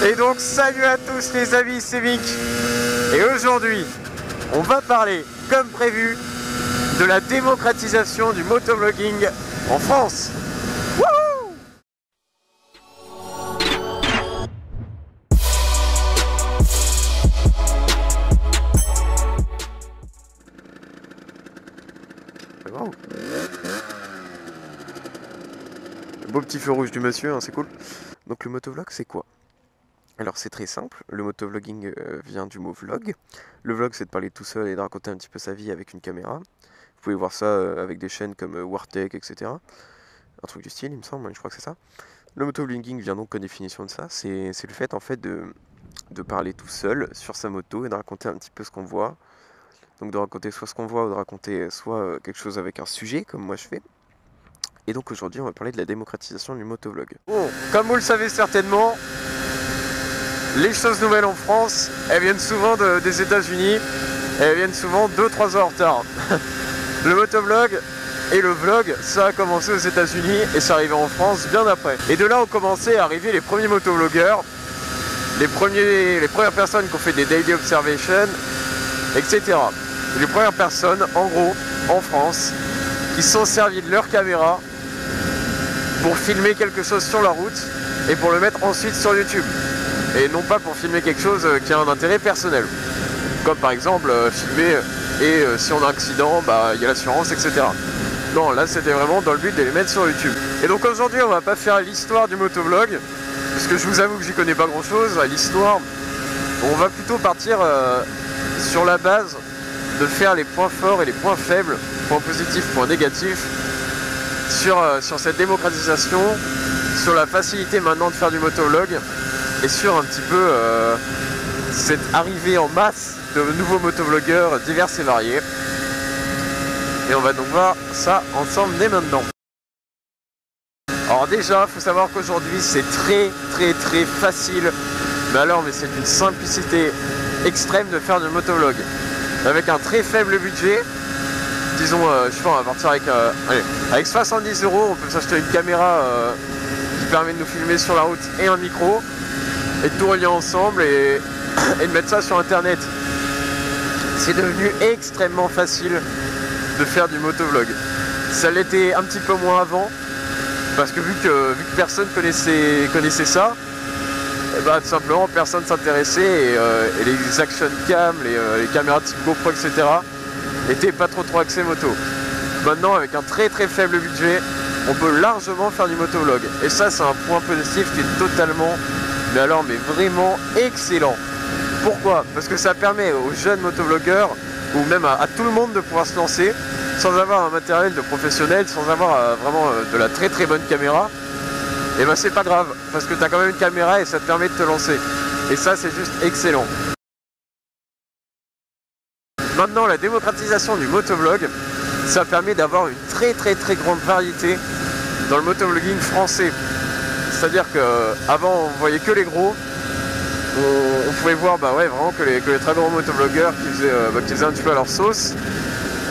Et donc salut à tous les amis, c'est Mick. Et aujourd'hui, on va parler, comme prévu, de la démocratisation du motovlogging en France. Wouhou! Wow. Le beau petit feu rouge du monsieur, hein, c'est cool. Donc le motovlog, c'est quoi? Alors c'est très simple, le motovlogging vient du mot vlog. Le vlog, c'est de parler tout seul et de raconter un petit peu sa vie avec une caméra. Vous pouvez voir ça avec des chaînes comme Wartech, etc. Un truc du style, il me semble, je crois que c'est ça. Le motovlogging vient donc en définition de ça. C'est le fait en fait de parler tout seul sur sa moto et de raconter un petit peu ce qu'on voit. Donc de raconter soit ce qu'on voit ou de raconter soit quelque chose avec un sujet, comme moi je fais. Et donc aujourd'hui, on va parler de la démocratisation du motovlog. Bon, comme vous le savez certainement, les choses nouvelles en France, elles viennent souvent des États-Unis, et elles viennent souvent 2-3 heures en retard. Le motovlog et le vlog, ça a commencé aux États-Unis et ça arrivait en France bien après. Et de là ont commencé à arriver les premiers motovloggeurs, les premières personnes qui ont fait des daily observations, etc. Les premières personnes, en gros, en France, qui se sont servis de leur caméra pour filmer quelque chose sur la route et pour le mettre ensuite sur YouTube. Et non pas pour filmer quelque chose qui a un intérêt personnel. Comme par exemple filmer et si on a un accident, bah il y a l'assurance, etc. Non, là c'était vraiment dans le but de les mettre sur YouTube. Et donc aujourd'hui on va pas faire l'histoire du motovlog, parce que je vous avoue que j'y connais pas grand chose. L'histoire, on va plutôt partir sur la base de faire les points forts et les points faibles, points positifs, points négatifs, sur cette démocratisation, sur la facilité maintenant de faire du motovlog, et sur un petit peu cette arrivée en masse de nouveaux motovlogueurs divers et variés. Et on va donc voir ça ensemble dès maintenant. Alors déjà, il faut savoir qu'aujourd'hui c'est très facile, mais c'est d'une simplicité extrême de faire du motovlog. Avec un très faible budget, disons, je sais pas, on va partir avec 70 €, on peut s'acheter une caméra qui permet de nous filmer sur la route et un micro, et de tout relier ensemble et de mettre ça sur internet. C'est devenu extrêmement facile de faire du motovlog. Ça l'était un petit peu moins avant, parce que vu que personne connaissait ça, et bah, tout simplement personne s'intéressait et les action cam, les caméras type GoPro, etc. n'étaient pas trop axées moto. Maintenant, avec un très faible budget, on peut largement faire du motovlog. Et ça, c'est un point positif qui est totalement, mais vraiment excellent. Pourquoi? Parce que ça permet aux jeunes motovlogueurs, ou même à tout le monde, de pouvoir se lancer sans avoir un matériel de professionnel, sans avoir vraiment de la très bonne caméra. Et ben c'est pas grave, parce que tu as quand même une caméra et ça te permet de te lancer. Et ça, c'est juste excellent. Maintenant, la démocratisation du motovlog, ça permet d'avoir une très grande variété dans le motovlogging français. C'est-à-dire qu'avant, on voyait que les gros. On pouvait voir vraiment que les très gros motovlogueurs qui faisaient un petit peu à leur sauce.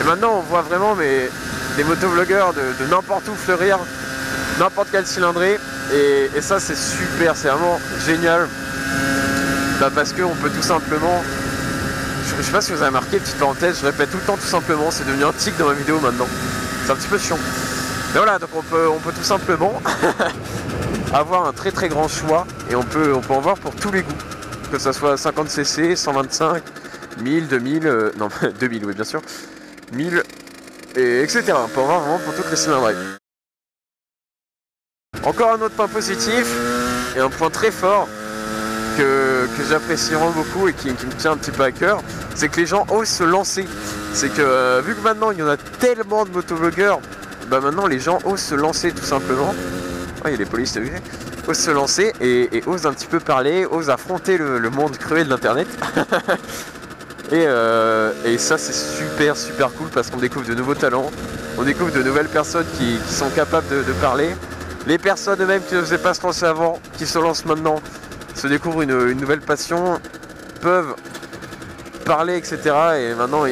Et maintenant, on voit vraiment des motovlogueurs de n'importe où fleurir, n'importe quel cylindrée. Et ça, c'est super, c'est vraiment génial. Parce qu'on peut tout simplement... Je sais pas si vous avez remarqué, petite parenthèse, je répète tout le temps tout simplement, c'est devenu un tic dans ma vidéo maintenant. C'est un petit peu chiant. Mais voilà, donc on peut tout simplement avoir un très grand choix et on peut en voir pour tous les goûts. Que ce soit 50cc, 125, 1000, 2000, non 2000 oui bien sûr, 1000, et etc. On peut en voir vraiment pour toutes les cylindrées. Encore un autre point positif et un point très fort que j'apprécie vraiment beaucoup et qui me tient un petit peu à cœur, c'est que les gens osent se lancer. C'est que vu que maintenant il y en a tellement de motovlogueurs, bah maintenant les gens osent se lancer tout simplement. Il y a les polices, t'as vu, osent se lancer et osent un petit peu parler, osent affronter le monde cruel de l'internet. et ça c'est super cool parce qu'on découvre de nouveaux talents, on découvre de nouvelles personnes qui sont capables de parler. Les personnes eux-mêmes qui ne faisaient pas se lancer avant, qui se lancent maintenant, se découvrent une nouvelle passion, peuvent parler, etc. Et maintenant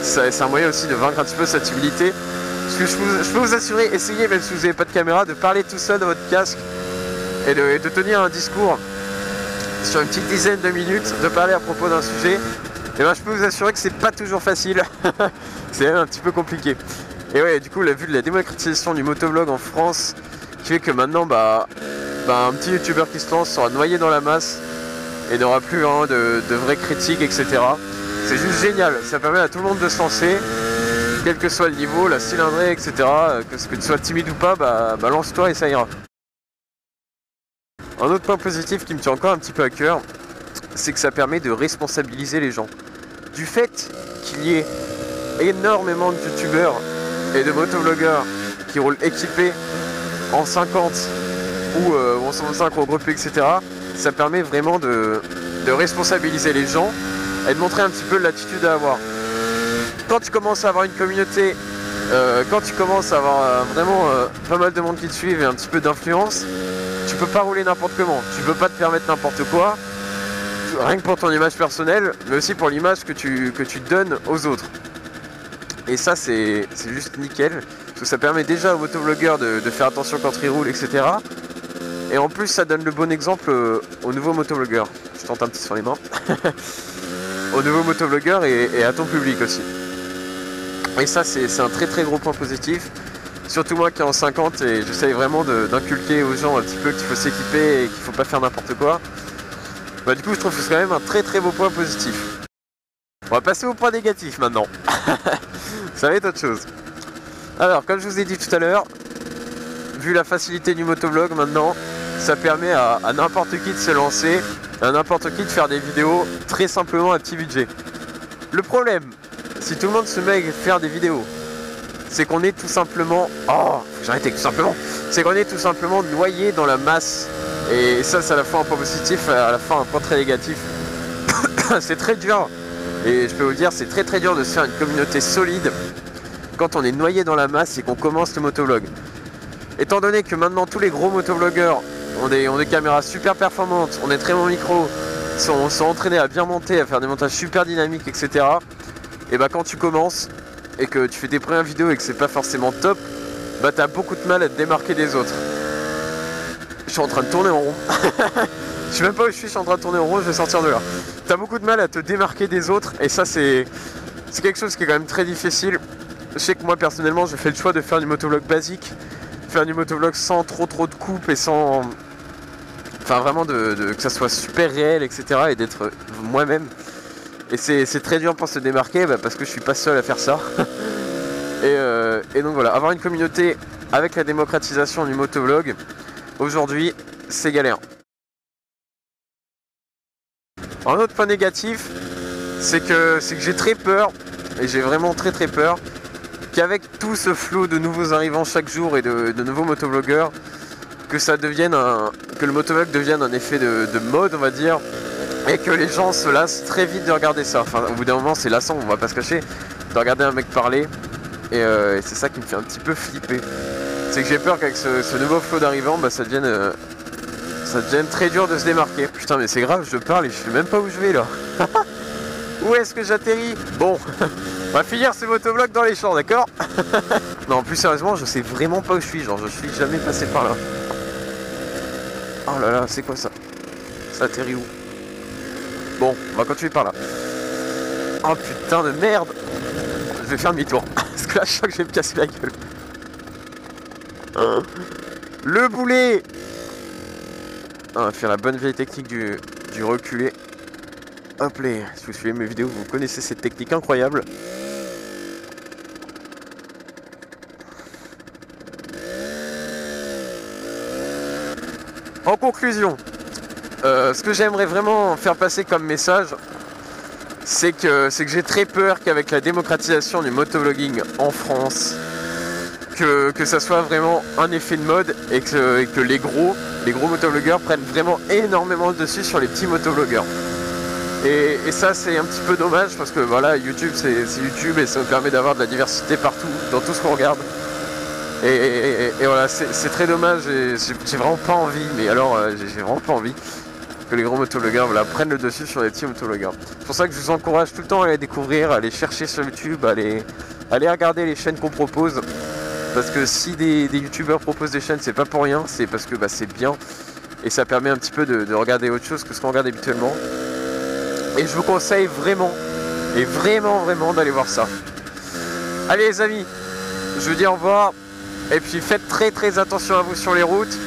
c'est un moyen aussi de vaincre un petit peu cette timidité. Parce que je peux vous assurer, essayez, même si vous n'avez pas de caméra, de parler tout seul dans votre casque et de tenir un discours sur une petite dizaine de minutes de parler à propos d'un sujet, et ben je peux vous assurer que c'est pas toujours facile. C'est même un petit peu compliqué. Et ouais, du coup, la vue de la démocratisation du motovlog en France, qui fait que maintenant, un petit youtubeur qui se lance sera noyé dans la masse et n'aura plus vraiment de vraies critiques, etc. C'est juste génial, ça permet à tout le monde de se lancer, quel que soit le niveau, la cylindrée, etc. Que tu sois timide ou pas, lance-toi et ça ira. Un autre point positif qui me tient encore un petit peu à cœur, c'est que ça permet de responsabiliser les gens. Du fait qu'il y ait énormément de youtubeurs et de motovlogueurs qui roulent équipés en 50 ou en 125 regroupés, etc., ça permet vraiment de responsabiliser les gens et de montrer un petit peu l'attitude à avoir. Quand tu commences à avoir une communauté, quand tu commences à avoir vraiment pas mal de monde qui te suivent et un petit peu d'influence, tu peux pas rouler n'importe comment, tu peux pas te permettre n'importe quoi, rien que pour ton image personnelle, mais aussi pour l'image que tu donnes aux autres. Et ça c'est juste nickel, parce que ça permet déjà aux motovlogueurs de faire attention quand ils roulent, etc. Et en plus ça donne le bon exemple aux nouveaux motovlogueurs. Je tente un petit sur les mains. Aux nouveaux motovlogueurs et à ton public aussi. Et ça c'est un très très gros point positif. Surtout moi qui est en 50 et j'essaye vraiment d'inculquer aux gens un petit peu qu'il faut s'équiper et qu'il faut pas faire n'importe quoi. Du coup je trouve que c'est quand même un très très beau point positif. On va passer au point négatif maintenant. Ça va être autre chose. Alors comme je vous ai dit tout à l'heure, vu la facilité du motovlog maintenant, ça permet à n'importe qui de se lancer, à n'importe qui de faire des vidéos très simplement à petit budget. Le problème, si tout le monde se met à faire des vidéos, c'est qu'on est tout simplement... Oh, j'arrête avec tout simplement. C'est qu'on est tout simplement noyé dans la masse. Et ça, c'est à la fois un point positif, à la fois un point très négatif. C'est très dur. Et je peux vous le dire, c'est très très dur de se faire une communauté solide quand on est noyé dans la masse et qu'on commence le motovlog. Étant donné que maintenant tous les gros motovlogueurs ont des caméras super performantes, ont des très bons micros, sont entraînés à bien monter, à faire des montages super dynamiques, etc. Et quand tu commences et que tu fais tes premières vidéos et que c'est pas forcément top, t'as beaucoup de mal à te démarquer des autres. Je suis en train de tourner en rond. Je sais même pas où je suis en train de tourner en rond, je vais sortir de là. T'as beaucoup de mal à te démarquer des autres et ça c'est quelque chose qui est quand même très difficile. Je sais que moi personnellement j'ai fait le choix de faire du motovlog basique, faire du motovlog sans trop de coupes et sans... Enfin vraiment que ça soit super réel, etc. et d'être moi-même. Et c'est très dur pour se démarquer parce que je suis pas seul à faire ça. et donc voilà, avoir une communauté avec la démocratisation du motovlog, aujourd'hui c'est galère. Un autre point négatif, c'est que j'ai très peur, et j'ai vraiment très peur, qu'avec tout ce flot de nouveaux arrivants chaque jour et de nouveaux motovlogueurs, que le motovlog devienne un effet de mode, on va dire, et que les gens se lassent très vite de regarder ça. Enfin, au bout d'un moment, c'est lassant, on va pas se cacher, de regarder un mec parler, et c'est ça qui me fait un petit peu flipper. C'est que j'ai peur qu'avec ce nouveau flot d'arrivants, ça devienne très dur de se démarquer. Putain mais c'est grave, je parle et je sais même pas où je vais là. Où est-ce que j'atterris? Bon, on va finir ce motovlog dans les champs, d'accord? Non, plus sérieusement, je sais vraiment pas où je suis, genre je suis jamais passé par là. Oh là là, c'est quoi ça? Ça atterrit où? Bon, on va continuer par là. Oh putain de merde! Je vais faire demi-tour, parce que là je sens que je vais me casser la gueule. Le boulet! On va faire la bonne vieille technique du reculé. Hop là, si vous suivez mes vidéos, vous connaissez cette technique incroyable. En conclusion, ce que j'aimerais vraiment faire passer comme message, c'est que j'ai très peur qu'avec la démocratisation du motovlogging en France, que ça soit vraiment un effet de mode et que les gros motovlogueurs prennent vraiment énormément le dessus sur les petits motovlogueurs. Et ça c'est un petit peu dommage parce que voilà, YouTube c'est YouTube et ça nous permet d'avoir de la diversité partout, dans tout ce qu'on regarde. Et voilà, c'est très dommage et j'ai vraiment pas envie, mais alors j'ai vraiment pas envie que les gros motovlogueurs prennent le dessus sur les petits motovlogueurs. C'est pour ça que je vous encourage tout le temps à aller découvrir, à aller chercher sur YouTube, à aller regarder les chaînes qu'on propose. Parce que si des youtubeurs proposent des chaînes, c'est pas pour rien, c'est parce que c'est bien. et ça permet un petit peu de regarder autre chose que ce qu'on regarde habituellement. Et je vous conseille vraiment, et vraiment d'aller voir ça. Allez les amis, je vous dis au revoir, et puis faites très attention à vous sur les routes.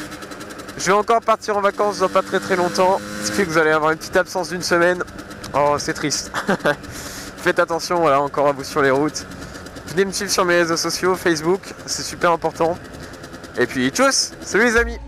Je vais encore partir en vacances dans pas très longtemps, ce qui fait que vous allez avoir une petite absence d'une semaine. Oh, c'est triste. Faites attention, voilà, encore à vous sur les routes. Venez me suivre sur mes réseaux sociaux, Facebook, c'est super important. Et puis tchuss, salut les amis.